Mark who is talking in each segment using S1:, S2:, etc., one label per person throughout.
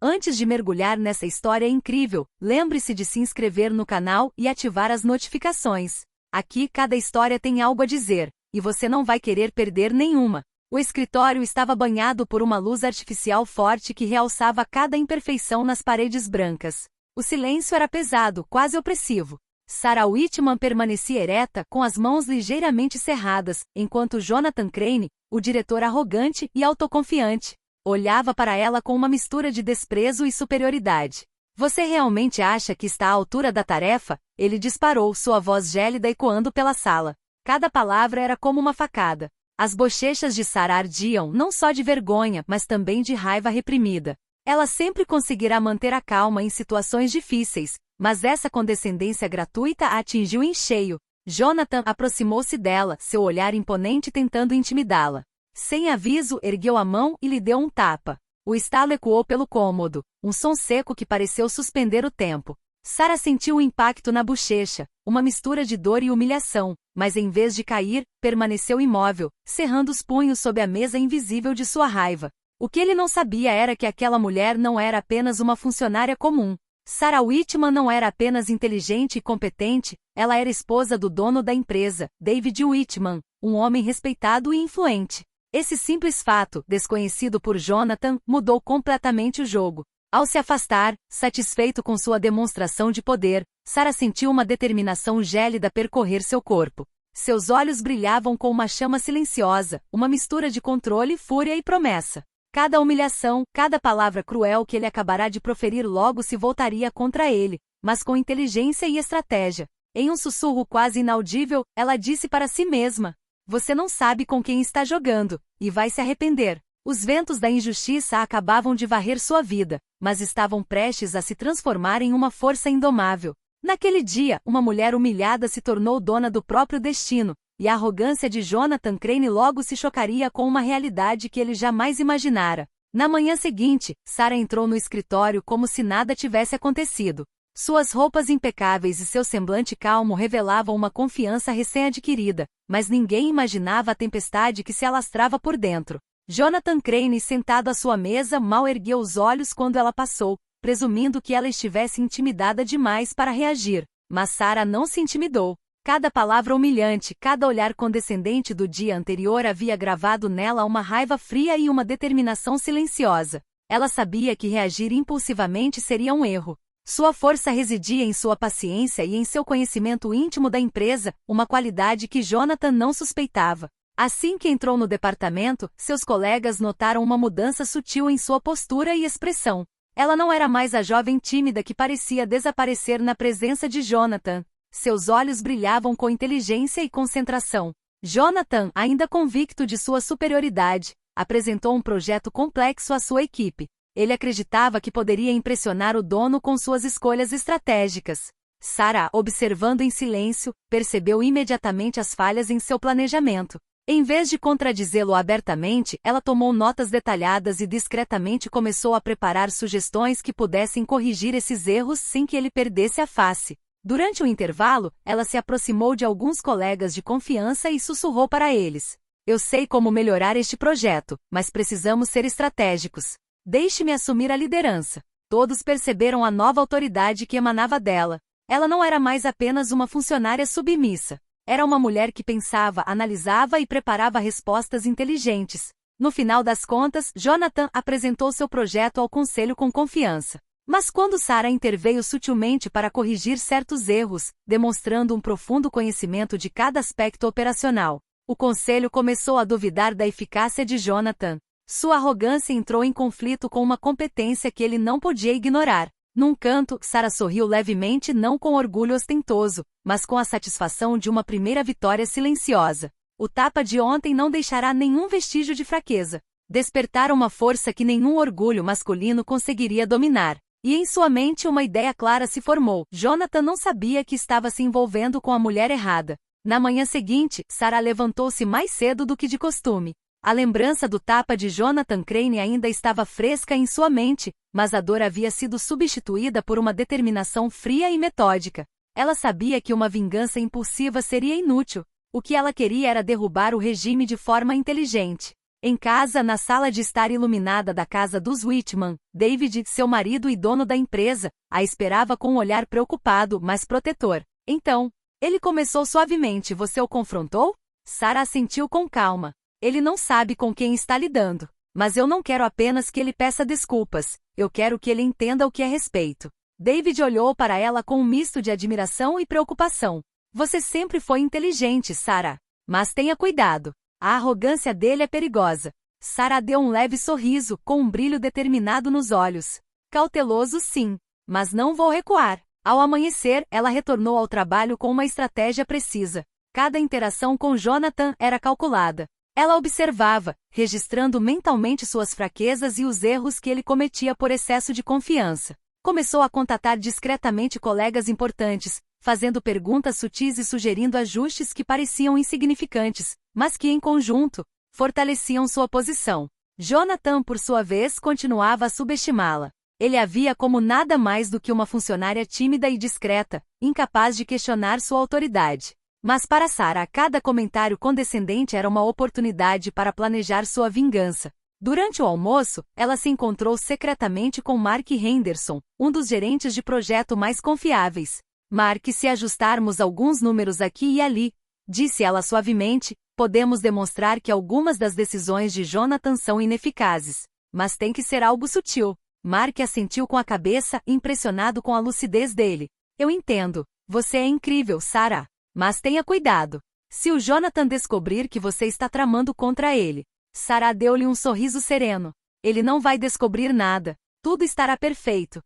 S1: Antes de mergulhar nessa história incrível, lembre-se de se inscrever no canal e ativar as notificações. Aqui cada história tem algo a dizer, e você não vai querer perder nenhuma. O escritório estava banhado por uma luz artificial forte que realçava cada imperfeição nas paredes brancas. O silêncio era pesado, quase opressivo. Sarah Whitman permanecia ereta, com as mãos ligeiramente cerradas, enquanto Jonathan Crane, o diretor arrogante e autoconfiante, olhava para ela com uma mistura de desprezo e superioridade. Você realmente acha que está à altura da tarefa? Ele disparou, sua voz gélida ecoando pela sala. Cada palavra era como uma facada. As bochechas de Sarah ardiam não só de vergonha, mas também de raiva reprimida. Ela sempre conseguirá manter a calma em situações difíceis, mas essa condescendência gratuita a atingiu em cheio. Jonathan aproximou-se dela, seu olhar imponente tentando intimidá-la. Sem aviso, ergueu a mão e lhe deu um tapa. O estalo ecoou pelo cômodo, um som seco que pareceu suspender o tempo. Sarah sentiu o impacto na bochecha, uma mistura de dor e humilhação, mas em vez de cair, permaneceu imóvel, cerrando os punhos sob a mesa invisível de sua raiva. O que ele não sabia era que aquela mulher não era apenas uma funcionária comum. Sarah Whitman não era apenas inteligente e competente, ela era esposa do dono da empresa, David Whitman, um homem respeitado e influente. Esse simples fato, desconhecido por Jonathan, mudou completamente o jogo. Ao se afastar, satisfeito com sua demonstração de poder, Sarah sentiu uma determinação gélida percorrer seu corpo. Seus olhos brilhavam com uma chama silenciosa, uma mistura de controle, fúria e promessa. Cada humilhação, cada palavra cruel que ele acabará de proferir logo se voltaria contra ele, mas com inteligência e estratégia. Em um sussurro quase inaudível, ela disse para si mesma: "Você não sabe com quem está jogando, e vai se arrepender." Os ventos da injustiça acabavam de varrer sua vida, mas estavam prestes a se transformar em uma força indomável. Naquele dia, uma mulher humilhada se tornou dona do próprio destino, e a arrogância de Jonathan Crane logo se chocaria com uma realidade que ele jamais imaginara. Na manhã seguinte, Sarah entrou no escritório como se nada tivesse acontecido. Suas roupas impecáveis e seu semblante calmo revelavam uma confiança recém-adquirida, mas ninguém imaginava a tempestade que se alastrava por dentro. Jonathan Crane, sentado à sua mesa, mal ergueu os olhos quando ela passou, presumindo que ela estivesse intimidada demais para reagir. Mas Sarah não se intimidou. Cada palavra humilhante, cada olhar condescendente do dia anterior havia gravado nela uma raiva fria e uma determinação silenciosa. Ela sabia que reagir impulsivamente seria um erro. Sua força residia em sua paciência e em seu conhecimento íntimo da empresa, uma qualidade que Jonathan não suspeitava. Assim que entrou no departamento, seus colegas notaram uma mudança sutil em sua postura e expressão. Ela não era mais a jovem tímida que parecia desaparecer na presença de Jonathan. Seus olhos brilhavam com inteligência e concentração. Jonathan, ainda convicto de sua superioridade, apresentou um projeto complexo à sua equipe. Ele acreditava que poderia impressionar o dono com suas escolhas estratégicas. Sarah, observando em silêncio, percebeu imediatamente as falhas em seu planejamento. Em vez de contradizê-lo abertamente, ela tomou notas detalhadas e discretamente começou a preparar sugestões que pudessem corrigir esses erros sem que ele perdesse a face. Durante o intervalo, ela se aproximou de alguns colegas de confiança e sussurrou para eles: "Eu sei como melhorar este projeto, mas precisamos ser estratégicos. Deixe-me assumir a liderança." Todos perceberam a nova autoridade que emanava dela. Ela não era mais apenas uma funcionária submissa. Era uma mulher que pensava, analisava e preparava respostas inteligentes. No final das contas, Jonathan apresentou seu projeto ao conselho com confiança. Mas quando Sarah interveio sutilmente para corrigir certos erros, demonstrando um profundo conhecimento de cada aspecto operacional, o conselho começou a duvidar da eficácia de Jonathan. Sua arrogância entrou em conflito com uma competência que ele não podia ignorar. Num canto, Sarah sorriu levemente, não com orgulho ostentoso, mas com a satisfação de uma primeira vitória silenciosa. O tapa de ontem não deixará nenhum vestígio de fraqueza. Despertara uma força que nenhum orgulho masculino conseguiria dominar. E em sua mente uma ideia clara se formou. Jonathan não sabia que estava se envolvendo com a mulher errada. Na manhã seguinte, Sarah levantou-se mais cedo do que de costume. A lembrança do tapa de Jonathan Crane ainda estava fresca em sua mente, mas a dor havia sido substituída por uma determinação fria e metódica. Ela sabia que uma vingança impulsiva seria inútil. O que ela queria era derrubar o regime de forma inteligente. Em casa, na sala de estar iluminada da casa dos Whitman, David, seu marido e dono da empresa, a esperava com um olhar preocupado, mas protetor. Então, ele começou suavemente. Você o confrontou? Sarah assentiu com calma. Ele não sabe com quem está lidando. Mas eu não quero apenas que ele peça desculpas. Eu quero que ele entenda o que é respeito. David olhou para ela com um misto de admiração e preocupação. Você sempre foi inteligente, Sarah. Mas tenha cuidado. A arrogância dele é perigosa. Sarah deu um leve sorriso, com um brilho determinado nos olhos. Cauteloso, sim. Mas não vou recuar. Ao amanhecer, ela retornou ao trabalho com uma estratégia precisa. Cada interação com Jonathan era calculada. Ela observava, registrando mentalmente suas fraquezas e os erros que ele cometia por excesso de confiança. Começou a contatar discretamente colegas importantes, fazendo perguntas sutis e sugerindo ajustes que pareciam insignificantes, mas que, em conjunto, fortaleciam sua posição. Jonathan, por sua vez, continuava a subestimá-la. Ele a via como nada mais do que uma funcionária tímida e discreta, incapaz de questionar sua autoridade. Mas para Sarah, cada comentário condescendente era uma oportunidade para planejar sua vingança. Durante o almoço, ela se encontrou secretamente com Mark Henderson, um dos gerentes de projeto mais confiáveis. Mark, se ajustarmos alguns números aqui e ali, disse ela suavemente, podemos demonstrar que algumas das decisões de Jonathan são ineficazes. Mas tem que ser algo sutil. Mark assentiu com a cabeça, impressionado com a lucidez dele. Eu entendo. Você é incrível, Sarah. Mas tenha cuidado. Se o Jonathan descobrir que você está tramando contra ele. Sarah deu-lhe um sorriso sereno. Ele não vai descobrir nada. Tudo estará perfeito.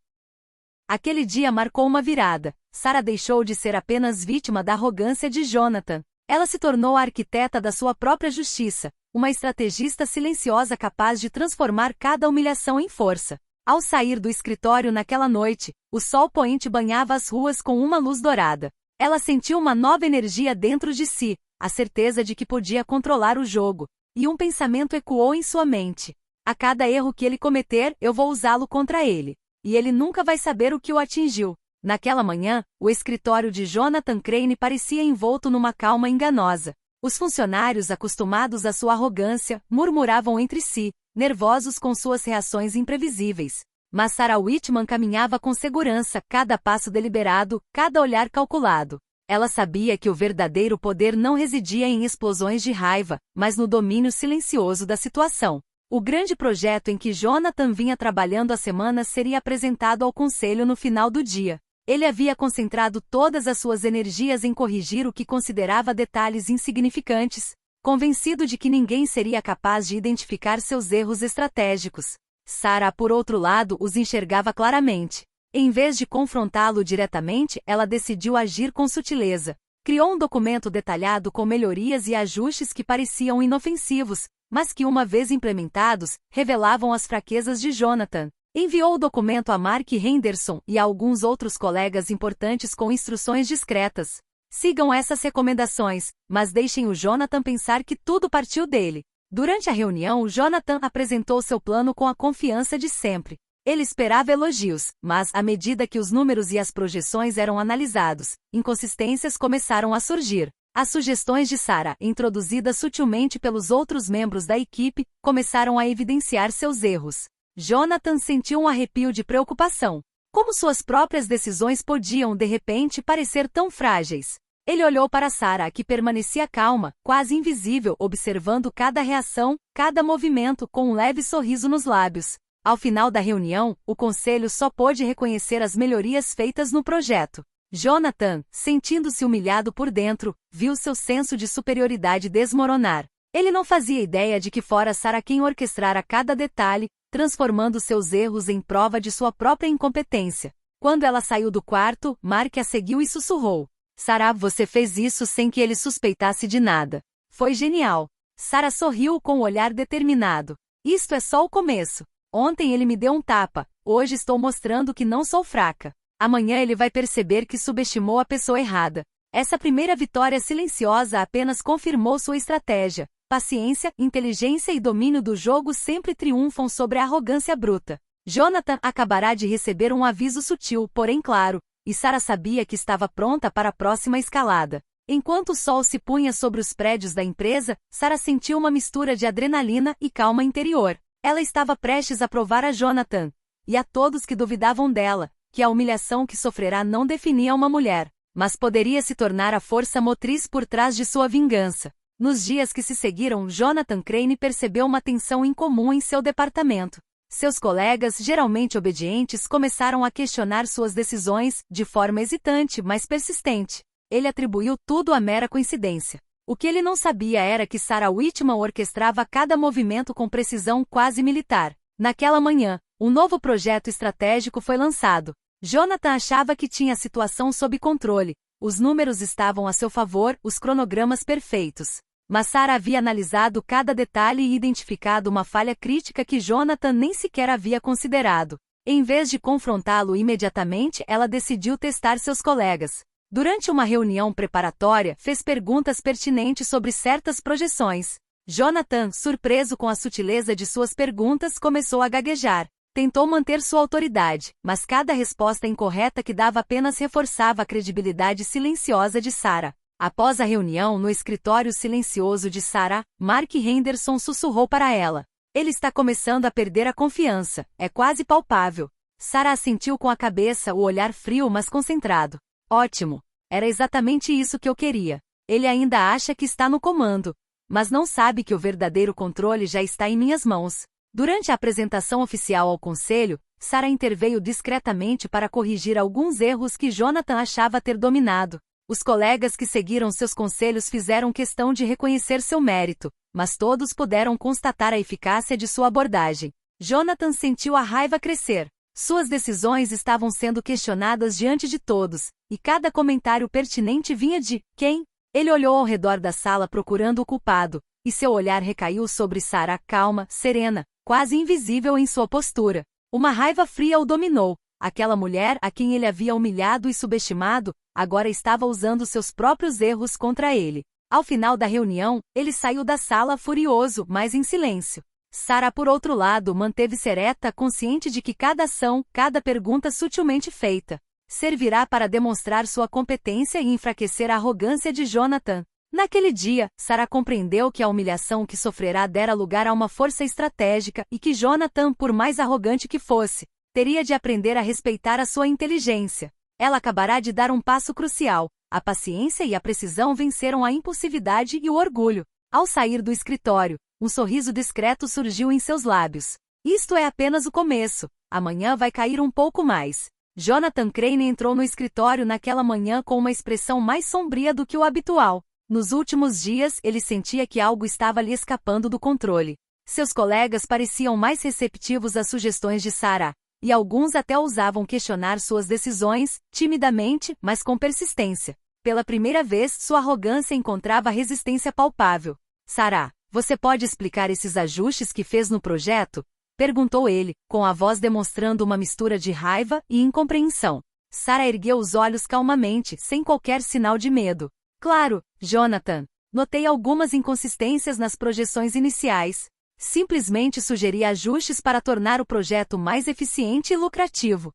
S1: Aquele dia marcou uma virada. Sarah deixou de ser apenas vítima da arrogância de Jonathan. Ela se tornou a arquiteta da sua própria justiça, uma estrategista silenciosa capaz de transformar cada humilhação em força. Ao sair do escritório naquela noite, o sol poente banhava as ruas com uma luz dourada. Ela sentiu uma nova energia dentro de si, a certeza de que podia controlar o jogo, e um pensamento ecoou em sua mente. A cada erro que ele cometer, eu vou usá-lo contra ele. E ele nunca vai saber o que o atingiu. Naquela manhã, o escritório de Jonathan Crane parecia envolto numa calma enganosa. Os funcionários, acostumados à sua arrogância, murmuravam entre si, nervosos com suas reações imprevisíveis. Mas Sarah Whitman caminhava com segurança, cada passo deliberado, cada olhar calculado. Ela sabia que o verdadeiro poder não residia em explosões de raiva, mas no domínio silencioso da situação. O grande projeto em que Jonathan vinha trabalhando há semanas seria apresentado ao conselho no final do dia. Ele havia concentrado todas as suas energias em corrigir o que considerava detalhes insignificantes, convencido de que ninguém seria capaz de identificar seus erros estratégicos. Sarah, por outro lado, os enxergava claramente. Em vez de confrontá-lo diretamente, ela decidiu agir com sutileza. Criou um documento detalhado com melhorias e ajustes que pareciam inofensivos, mas que, uma vez implementados, revelavam as fraquezas de Jonathan. Enviou o documento a Mark Henderson e a alguns outros colegas importantes com instruções discretas. Sigam essas recomendações, mas deixem o Jonathan pensar que tudo partiu dele. Durante a reunião, o Jonathan apresentou seu plano com a confiança de sempre. Ele esperava elogios, mas, à medida que os números e as projeções eram analisados, inconsistências começaram a surgir. As sugestões de Sarah, introduzidas sutilmente pelos outros membros da equipe, começaram a evidenciar seus erros. Jonathan sentiu um arrepio de preocupação. Como suas próprias decisões podiam, de repente, parecer tão frágeis? Ele olhou para Sarah, que permanecia calma, quase invisível, observando cada reação, cada movimento, com um leve sorriso nos lábios. Ao final da reunião, o conselho só pôde reconhecer as melhorias feitas no projeto. Jonathan, sentindo-se humilhado por dentro, viu seu senso de superioridade desmoronar. Ele não fazia ideia de que fora Sarah quem orquestrara cada detalhe, transformando seus erros em prova de sua própria incompetência. Quando ela saiu do quarto, Mark a seguiu e sussurrou. Sarah, você fez isso sem que ele suspeitasse de nada. Foi genial. Sarah sorriu com um olhar determinado. Isto é só o começo. Ontem ele me deu um tapa, hoje estou mostrando que não sou fraca. Amanhã ele vai perceber que subestimou a pessoa errada. Essa primeira vitória silenciosa apenas confirmou sua estratégia. Paciência, inteligência e domínio do jogo sempre triunfam sobre a arrogância bruta. Jonathan acabará de receber um aviso sutil, porém claro, e Sarah sabia que estava pronta para a próxima escalada. Enquanto o sol se punha sobre os prédios da empresa, Sarah sentiu uma mistura de adrenalina e calma interior. Ela estava prestes a provar a Jonathan, e a todos que duvidavam dela, que a humilhação que sofrerá não definia uma mulher, mas poderia se tornar a força motriz por trás de sua vingança. Nos dias que se seguiram, Jonathan Crane percebeu uma tensão incomum em seu departamento. Seus colegas, geralmente obedientes, começaram a questionar suas decisões, de forma hesitante, mas persistente. Ele atribuiu tudo à mera coincidência. O que ele não sabia era que Sarah Whitman orquestrava cada movimento com precisão quase militar. Naquela manhã, um novo projeto estratégico foi lançado. Jonathan achava que tinha a situação sob controle. Os números estavam a seu favor, os cronogramas perfeitos. Mas Sarah havia analisado cada detalhe e identificado uma falha crítica que Jonathan nem sequer havia considerado. Em vez de confrontá-lo imediatamente, ela decidiu testar seus colegas. Durante uma reunião preparatória, fez perguntas pertinentes sobre certas projeções. Jonathan, surpreso com a sutileza de suas perguntas, começou a gaguejar. Tentou manter sua autoridade, mas cada resposta incorreta que dava apenas reforçava a credibilidade silenciosa de Sarah. Após a reunião no escritório silencioso de Sarah, Mark Henderson sussurrou para ela. Ele está começando a perder a confiança, é quase palpável. Sarah assentiu com a cabeça, o olhar frio mas concentrado. Ótimo. Era exatamente isso que eu queria. Ele ainda acha que está no comando, mas não sabe que o verdadeiro controle já está em minhas mãos. Durante a apresentação oficial ao conselho, Sarah interveio discretamente para corrigir alguns erros que Jonathan achava ter dominado. Os colegas que seguiram seus conselhos fizeram questão de reconhecer seu mérito, mas todos puderam constatar a eficácia de sua abordagem. Jonathan sentiu a raiva crescer. Suas decisões estavam sendo questionadas diante de todos, e cada comentário pertinente vinha de quem? Ele olhou ao redor da sala procurando o culpado, e seu olhar recaiu sobre Sarah, calma, serena, quase invisível em sua postura. Uma raiva fria o dominou. Aquela mulher, a quem ele havia humilhado e subestimado, agora estava usando seus próprios erros contra ele. Ao final da reunião, ele saiu da sala furioso, mas em silêncio. Sarah, por outro lado, manteve-se ereta, consciente de que cada ação, cada pergunta sutilmente feita, servirá para demonstrar sua competência e enfraquecer a arrogância de Jonathan. Naquele dia, Sarah compreendeu que a humilhação que sofrerá dera lugar a uma força estratégica e que Jonathan, por mais arrogante que fosse, teria de aprender a respeitar a sua inteligência. Ela acabará de dar um passo crucial. A paciência e a precisão venceram a impulsividade e o orgulho. Ao sair do escritório, um sorriso discreto surgiu em seus lábios. Isto é apenas o começo. Amanhã vai cair um pouco mais. Jonathan Crane entrou no escritório naquela manhã com uma expressão mais sombria do que o habitual. Nos últimos dias, ele sentia que algo estava lhe escapando do controle. Seus colegas pareciam mais receptivos às sugestões de Sarah, e alguns até ousavam questionar suas decisões, timidamente, mas com persistência. Pela primeira vez, sua arrogância encontrava resistência palpável. Sarah, você pode explicar esses ajustes que fez no projeto? Perguntou ele, com a voz demonstrando uma mistura de raiva e incompreensão. Sarah ergueu os olhos calmamente, sem qualquer sinal de medo. Claro, Jonathan. Notei algumas inconsistências nas projeções iniciais. Simplesmente sugeri ajustes para tornar o projeto mais eficiente e lucrativo.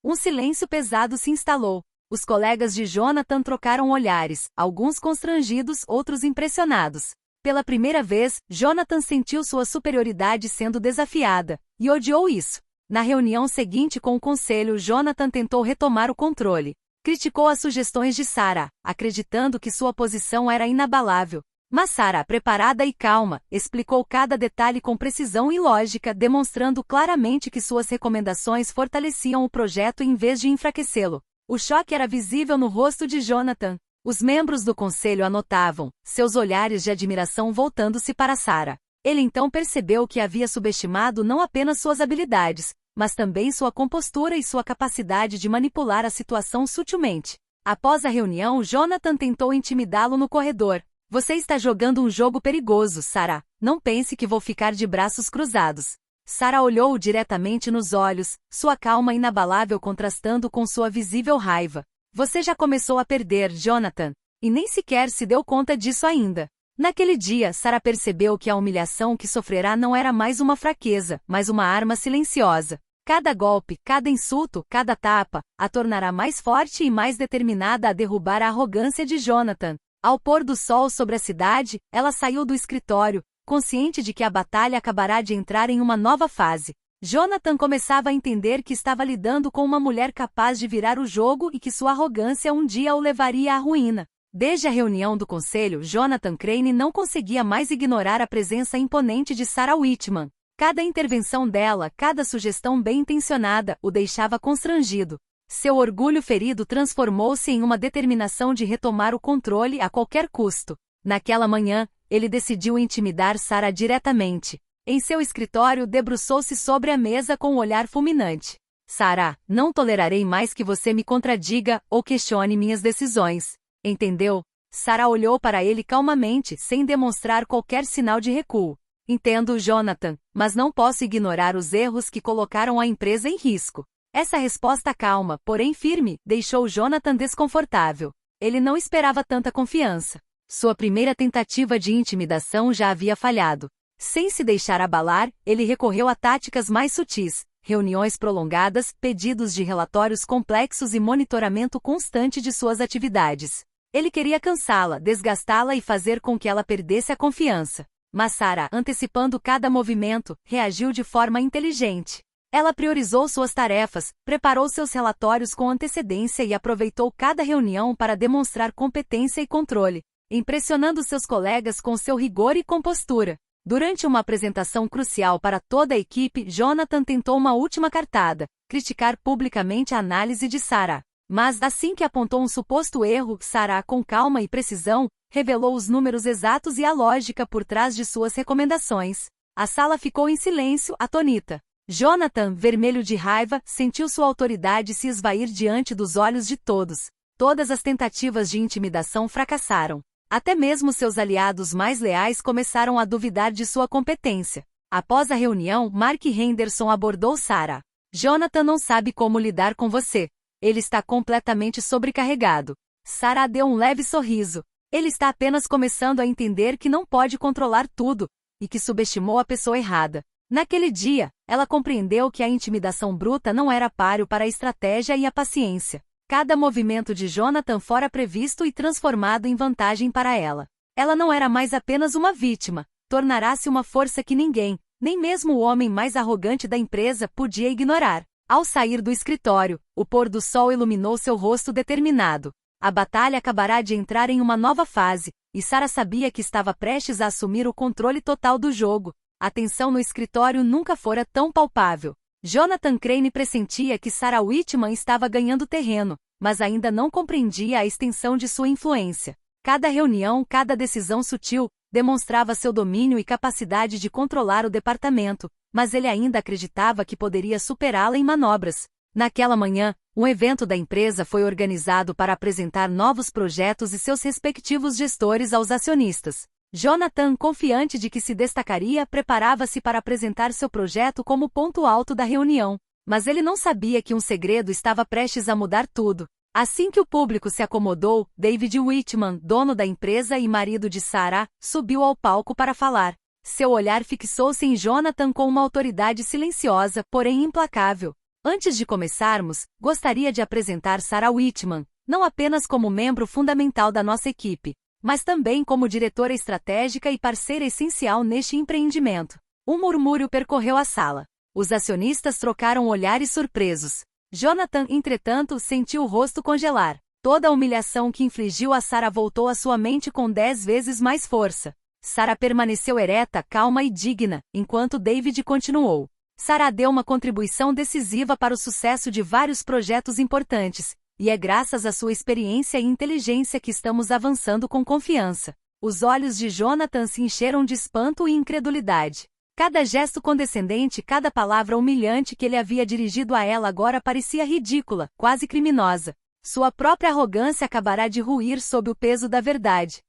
S1: Um silêncio pesado se instalou. Os colegas de Jonathan trocaram olhares, alguns constrangidos, outros impressionados. Pela primeira vez, Jonathan sentiu sua superioridade sendo desafiada, e odiou isso. Na reunião seguinte com o conselho, Jonathan tentou retomar o controle. Criticou as sugestões de Sarah, acreditando que sua posição era inabalável. Mas Sarah, preparada e calma, explicou cada detalhe com precisão e lógica, demonstrando claramente que suas recomendações fortaleciam o projeto em vez de enfraquecê-lo. O choque era visível no rosto de Jonathan. Os membros do conselho anotavam, seus olhares de admiração voltando-se para Sarah. Ele então percebeu que havia subestimado não apenas suas habilidades, mas também sua compostura e sua capacidade de manipular a situação sutilmente. Após a reunião, Jonathan tentou intimidá-lo no corredor. Você está jogando um jogo perigoso, Sarah. Não pense que vou ficar de braços cruzados. Sarah olhou-o diretamente nos olhos, sua calma inabalável contrastando com sua visível raiva. Você já começou a perder, Jonathan, e nem sequer se deu conta disso ainda. Naquele dia, Sarah percebeu que a humilhação que sofrerá não era mais uma fraqueza, mas uma arma silenciosa. Cada golpe, cada insulto, cada tapa, a tornará mais forte e mais determinada a derrubar a arrogância de Jonathan. Ao pôr do sol sobre a cidade, ela saiu do escritório, consciente de que a batalha acabará de entrar em uma nova fase. Jonathan começava a entender que estava lidando com uma mulher capaz de virar o jogo e que sua arrogância um dia o levaria à ruína. Desde a reunião do conselho, Jonathan Crane não conseguia mais ignorar a presença imponente de Sarah Whitman. Cada intervenção dela, cada sugestão bem-intencionada, o deixava constrangido. Seu orgulho ferido transformou-se em uma determinação de retomar o controle a qualquer custo. Naquela manhã, ele decidiu intimidar Sarah diretamente. Em seu escritório, debruçou-se sobre a mesa com um olhar fulminante. Sarah, não tolerarei mais que você me contradiga ou questione minhas decisões. Entendeu? Sarah olhou para ele calmamente, sem demonstrar qualquer sinal de recuo. Entendo, Jonathan, mas não posso ignorar os erros que colocaram a empresa em risco. Essa resposta calma, porém firme, deixou Jonathan desconfortável. Ele não esperava tanta confiança. Sua primeira tentativa de intimidação já havia falhado. Sem se deixar abalar, ele recorreu a táticas mais sutis, reuniões prolongadas, pedidos de relatórios complexos e monitoramento constante de suas atividades. Ele queria cansá-la, desgastá-la e fazer com que ela perdesse a confiança. Mas Sarah, antecipando cada movimento, reagiu de forma inteligente. Ela priorizou suas tarefas, preparou seus relatórios com antecedência e aproveitou cada reunião para demonstrar competência e controle, impressionando seus colegas com seu rigor e compostura. Durante uma apresentação crucial para toda a equipe, Jonathan tentou uma última cartada, criticar publicamente a análise de Sarah. Mas, assim que apontou um suposto erro, Sarah, com calma e precisão, revelou os números exatos e a lógica por trás de suas recomendações. A sala ficou em silêncio, atônita. Jonathan, vermelho de raiva, sentiu sua autoridade se esvair diante dos olhos de todos. Todas as tentativas de intimidação fracassaram. Até mesmo seus aliados mais leais começaram a duvidar de sua competência. Após a reunião, Mark Henderson abordou Sarah. Jonathan não sabe como lidar com você. Ele está completamente sobrecarregado. Sarah deu um leve sorriso. Ele está apenas começando a entender que não pode controlar tudo, e que subestimou a pessoa errada. Naquele dia, ela compreendeu que a intimidação bruta não era páreo para a estratégia e a paciência. Cada movimento de Jonathan fora previsto e transformado em vantagem para ela. Ela não era mais apenas uma vítima, tornará-se uma força que ninguém, nem mesmo o homem mais arrogante da empresa, podia ignorar. Ao sair do escritório, o pôr do sol iluminou seu rosto determinado. A batalha acabará de entrar em uma nova fase, e Sarah sabia que estava prestes a assumir o controle total do jogo. A tensão no escritório nunca fora tão palpável. Jonathan Crane pressentia que Sarah Whitman estava ganhando terreno, mas ainda não compreendia a extensão de sua influência. Cada reunião, cada decisão sutil, demonstrava seu domínio e capacidade de controlar o departamento, mas ele ainda acreditava que poderia superá-la em manobras. Naquela manhã, um evento da empresa foi organizado para apresentar novos projetos e seus respectivos gestores aos acionistas. Jonathan, confiante de que se destacaria, preparava-se para apresentar seu projeto como ponto alto da reunião. Mas ele não sabia que um segredo estava prestes a mudar tudo. Assim que o público se acomodou, David Whitman, dono da empresa e marido de Sarah, subiu ao palco para falar. Seu olhar fixou-se em Jonathan com uma autoridade silenciosa, porém implacável. Antes de começarmos, gostaria de apresentar Sarah Whitman, não apenas como membro fundamental da nossa equipe, mas também como diretora estratégica e parceira essencial neste empreendimento. Um murmúrio percorreu a sala. Os acionistas trocaram olhares surpresos. Jonathan, entretanto, sentiu o rosto congelar. Toda a humilhação que infligiu a Sarah voltou à sua mente com 10 vezes mais força. Sarah permaneceu ereta, calma e digna, enquanto David continuou. Sarah deu uma contribuição decisiva para o sucesso de vários projetos importantes, e é graças à sua experiência e inteligência que estamos avançando com confiança. Os olhos de Jonathan se encheram de espanto e incredulidade. Cada gesto condescendente, cada palavra humilhante que ele havia dirigido a ela agora parecia ridícula, quase criminosa. Sua própria arrogância acabará de ruir sob o peso da verdade.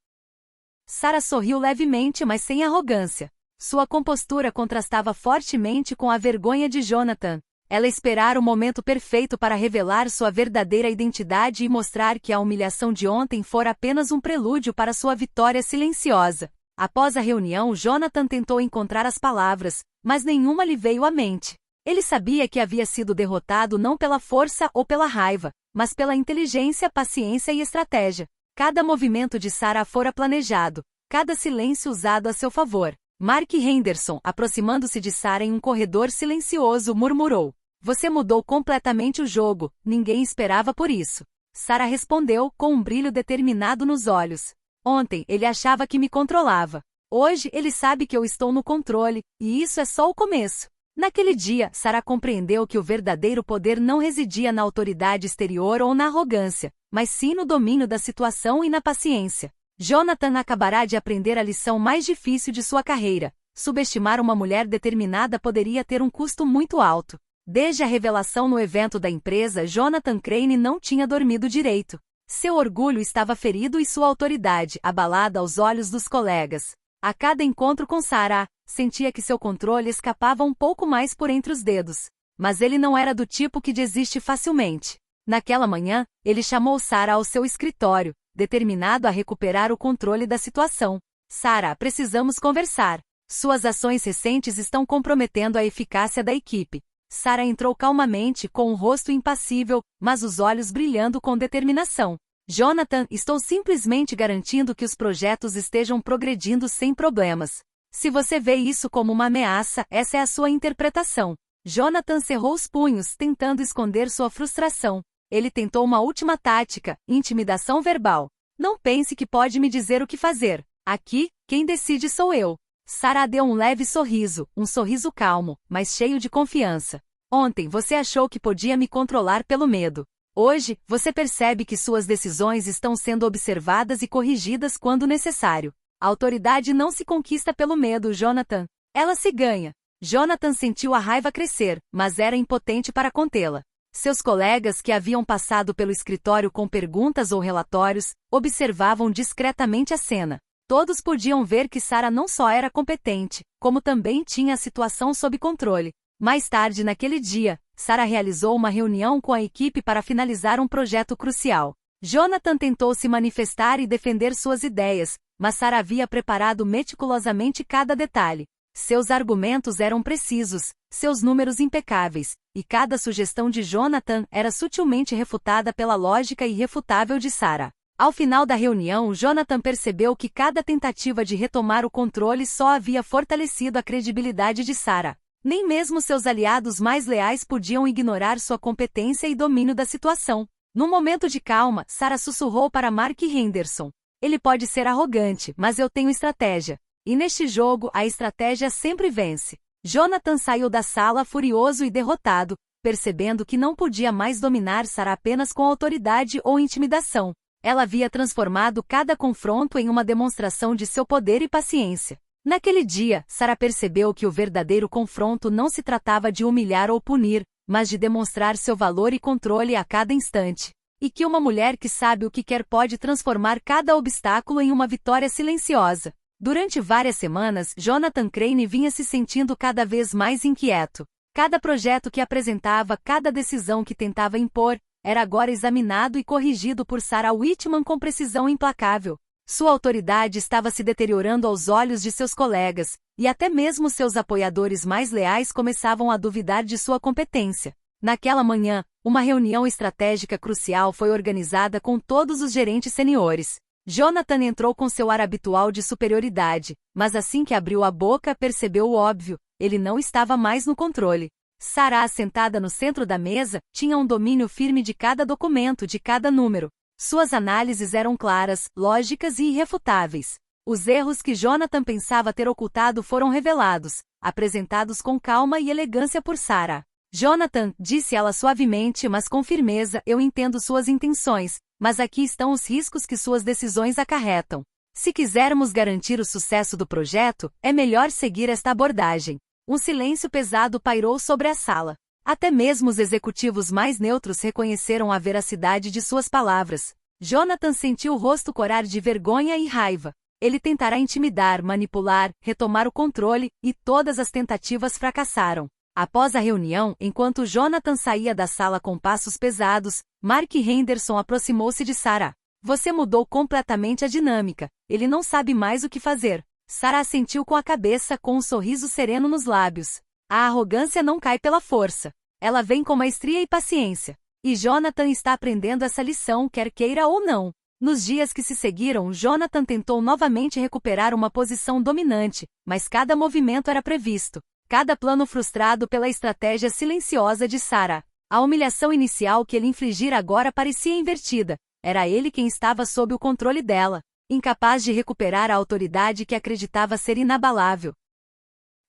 S1: Sarah sorriu levemente, mas sem arrogância. Sua compostura contrastava fortemente com a vergonha de Jonathan. Ela esperara o momento perfeito para revelar sua verdadeira identidade e mostrar que a humilhação de ontem fora apenas um prelúdio para sua vitória silenciosa. Após a reunião, Jonathan tentou encontrar as palavras, mas nenhuma lhe veio à mente. Ele sabia que havia sido derrotado não pela força ou pela raiva, mas pela inteligência, paciência e estratégia. Cada movimento de Sarah fora planejado, cada silêncio usado a seu favor. Mark Henderson, aproximando-se de Sarah em um corredor silencioso, murmurou: "Você mudou completamente o jogo, ninguém esperava por isso." Sarah respondeu, com um brilho determinado nos olhos: "Ontem ele achava que me controlava. Hoje ele sabe que eu estou no controle, e isso é só o começo." Naquele dia, Sarah compreendeu que o verdadeiro poder não residia na autoridade exterior ou na arrogância, mas sim no domínio da situação e na paciência. Jonathan acabará de aprender a lição mais difícil de sua carreira: subestimar uma mulher determinada poderia ter um custo muito alto. Desde a revelação no evento da empresa, Jonathan Crane não tinha dormido direito. Seu orgulho estava ferido e sua autoridade abalada aos olhos dos colegas. A cada encontro com Sarah, sentia que seu controle escapava um pouco mais por entre os dedos. Mas ele não era do tipo que desiste facilmente. Naquela manhã, ele chamou Sarah ao seu escritório, determinado a recuperar o controle da situação. "Sarah, precisamos conversar. Suas ações recentes estão comprometendo a eficácia da equipe." Sarah entrou calmamente, com o rosto impassível, mas os olhos brilhando com determinação. "Jonathan, estou simplesmente garantindo que os projetos estejam progredindo sem problemas. Se você vê isso como uma ameaça, essa é a sua interpretação." Jonathan cerrou os punhos, tentando esconder sua frustração. Ele tentou uma última tática: intimidação verbal. "Não pense que pode me dizer o que fazer. Aqui, quem decide sou eu." Sarah deu um leve sorriso, um sorriso calmo, mas cheio de confiança. "Ontem você achou que podia me controlar pelo medo. Hoje, você percebe que suas decisões estão sendo observadas e corrigidas quando necessário. A autoridade não se conquista pelo medo, Jonathan. Ela se ganha." Jonathan sentiu a raiva crescer, mas era impotente para contê-la. Seus colegas, que haviam passado pelo escritório com perguntas ou relatórios, observavam discretamente a cena. Todos podiam ver que Sarah não só era competente, como também tinha a situação sob controle. Mais tarde naquele dia, Sarah realizou uma reunião com a equipe para finalizar um projeto crucial. Jonathan tentou se manifestar e defender suas ideias, mas Sarah havia preparado meticulosamente cada detalhe. Seus argumentos eram precisos, seus números impecáveis, e cada sugestão de Jonathan era sutilmente refutada pela lógica irrefutável de Sarah. Ao final da reunião, Jonathan percebeu que cada tentativa de retomar o controle só havia fortalecido a credibilidade de Sarah. Nem mesmo seus aliados mais leais podiam ignorar sua competência e domínio da situação. Num momento de calma, Sarah sussurrou para Mark Henderson: "Ele pode ser arrogante, mas eu tenho estratégia. E neste jogo, a estratégia sempre vence." Jonathan saiu da sala furioso e derrotado, percebendo que não podia mais dominar Sarah apenas com autoridade ou intimidação. Ela havia transformado cada confronto em uma demonstração de seu poder e paciência. Naquele dia, Sarah percebeu que o verdadeiro confronto não se tratava de humilhar ou punir, mas de demonstrar seu valor e controle a cada instante. E que uma mulher que sabe o que quer pode transformar cada obstáculo em uma vitória silenciosa. Durante várias semanas, Jonathan Crane vinha se sentindo cada vez mais inquieto. Cada projeto que apresentava, cada decisão que tentava impor, era agora examinado e corrigido por Sarah Whitman com precisão implacável. Sua autoridade estava se deteriorando aos olhos de seus colegas, e até mesmo seus apoiadores mais leais começavam a duvidar de sua competência. Naquela manhã, uma reunião estratégica crucial foi organizada com todos os gerentes seniores. Jonathan entrou com seu ar habitual de superioridade, mas assim que abriu a boca percebeu o óbvio: ele não estava mais no controle. Sarah, sentada no centro da mesa, tinha um domínio firme de cada documento, de cada número. Suas análises eram claras, lógicas e irrefutáveis. Os erros que Jonathan pensava ter ocultado foram revelados, apresentados com calma e elegância por Sarah. "Jonathan", disse ela suavemente mas com firmeza, "eu entendo suas intenções, mas aqui estão os riscos que suas decisões acarretam. Se quisermos garantir o sucesso do projeto, é melhor seguir esta abordagem." Um silêncio pesado pairou sobre a sala. Até mesmo os executivos mais neutros reconheceram a veracidade de suas palavras. Jonathan sentiu o rosto corar de vergonha e raiva. Ele tentará intimidar, manipular, retomar o controle, e todas as tentativas fracassaram. Após a reunião, enquanto Jonathan saía da sala com passos pesados, Mark Henderson aproximou-se de Sarah. "Você mudou completamente a dinâmica. Ele não sabe mais o que fazer." Sarah assentiu com a cabeça, com um sorriso sereno nos lábios. A arrogância não cai pela força. Ela vem com maestria e paciência. E Jonathan está aprendendo essa lição, quer queira ou não. Nos dias que se seguiram, Jonathan tentou novamente recuperar uma posição dominante, mas cada movimento era previsto. Cada plano frustrado pela estratégia silenciosa de Sarah. A humilhação inicial que ele infligira agora parecia invertida. Era ele quem estava sob o controle dela, incapaz de recuperar a autoridade que acreditava ser inabalável.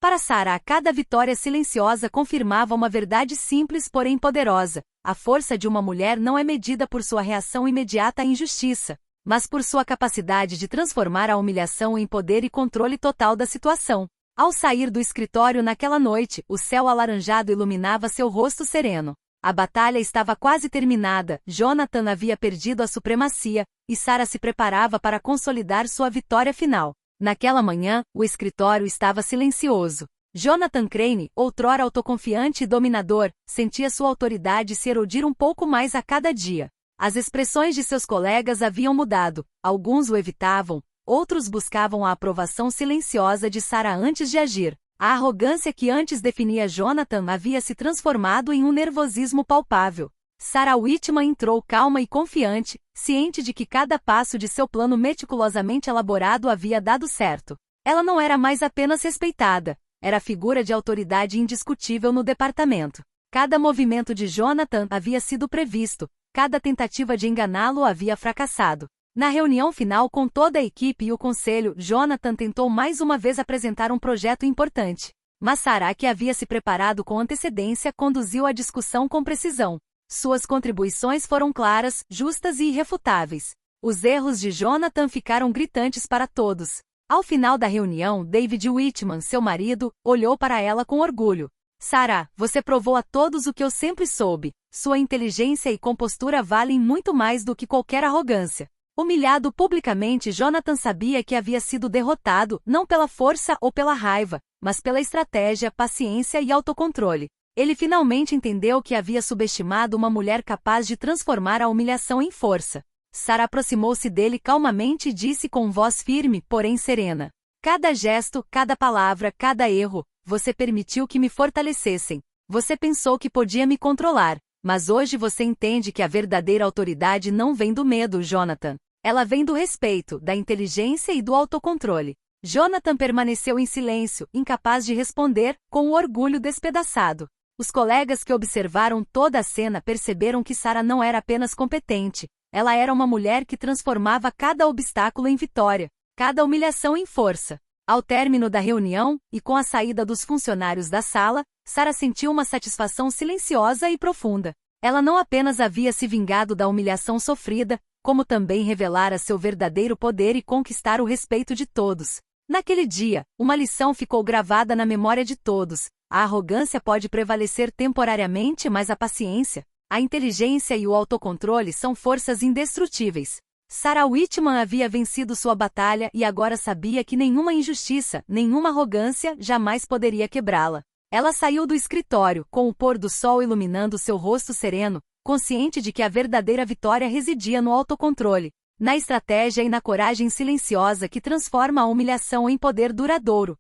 S1: Para Sarah, cada vitória silenciosa confirmava uma verdade simples porém poderosa. A força de uma mulher não é medida por sua reação imediata à injustiça, mas por sua capacidade de transformar a humilhação em poder e controle total da situação. Ao sair do escritório naquela noite, o céu alaranjado iluminava seu rosto sereno. A batalha estava quase terminada, Jonathan havia perdido a supremacia, e Sarah se preparava para consolidar sua vitória final. Naquela manhã, o escritório estava silencioso. Jonathan Crane, outrora autoconfiante e dominador, sentia sua autoridade se erodir um pouco mais a cada dia. As expressões de seus colegas haviam mudado, alguns o evitavam, outros buscavam a aprovação silenciosa de Sarah antes de agir. A arrogância que antes definia Jonathan havia se transformado em um nervosismo palpável. Sarah Whitman entrou calma e confiante, ciente de que cada passo de seu plano meticulosamente elaborado havia dado certo. Ela não era mais apenas respeitada, era figura de autoridade indiscutível no departamento. Cada movimento de Jonathan havia sido previsto, cada tentativa de enganá-lo havia fracassado. Na reunião final com toda a equipe e o conselho, Jonathan tentou mais uma vez apresentar um projeto importante. Mas Sarah, que havia se preparado com antecedência, conduziu a discussão com precisão. Suas contribuições foram claras, justas e irrefutáveis. Os erros de Jonathan ficaram gritantes para todos. Ao final da reunião, David Whitman, seu marido, olhou para ela com orgulho. Sarah, você provou a todos o que eu sempre soube. Sua inteligência e compostura valem muito mais do que qualquer arrogância. Humilhado publicamente, Jonathan sabia que havia sido derrotado, não pela força ou pela raiva, mas pela estratégia, paciência e autocontrole. Ele finalmente entendeu que havia subestimado uma mulher capaz de transformar a humilhação em força. Sarah aproximou-se dele calmamente e disse com voz firme, porém serena. Cada gesto, cada palavra, cada erro, você permitiu que me fortalecessem. Você pensou que podia me controlar, mas hoje você entende que a verdadeira autoridade não vem do medo, Jonathan. Ela vem do respeito, da inteligência e do autocontrole. Jonathan permaneceu em silêncio, incapaz de responder, com o orgulho despedaçado. Os colegas que observaram toda a cena perceberam que Sarah não era apenas competente, ela era uma mulher que transformava cada obstáculo em vitória, cada humilhação em força. Ao término da reunião, e com a saída dos funcionários da sala, Sarah sentiu uma satisfação silenciosa e profunda. Ela não apenas havia se vingado da humilhação sofrida, como também revelara seu verdadeiro poder e conquistar o respeito de todos. Naquele dia, uma lição ficou gravada na memória de todos. A arrogância pode prevalecer temporariamente, mas a paciência, a inteligência e o autocontrole são forças indestrutíveis. Sarah Whitman havia vencido sua batalha e agora sabia que nenhuma injustiça, nenhuma arrogância jamais poderia quebrá-la. Ela saiu do escritório, com o pôr do sol iluminando seu rosto sereno, consciente de que a verdadeira vitória residia no autocontrole, na estratégia e na coragem silenciosa que transforma a humilhação em poder duradouro.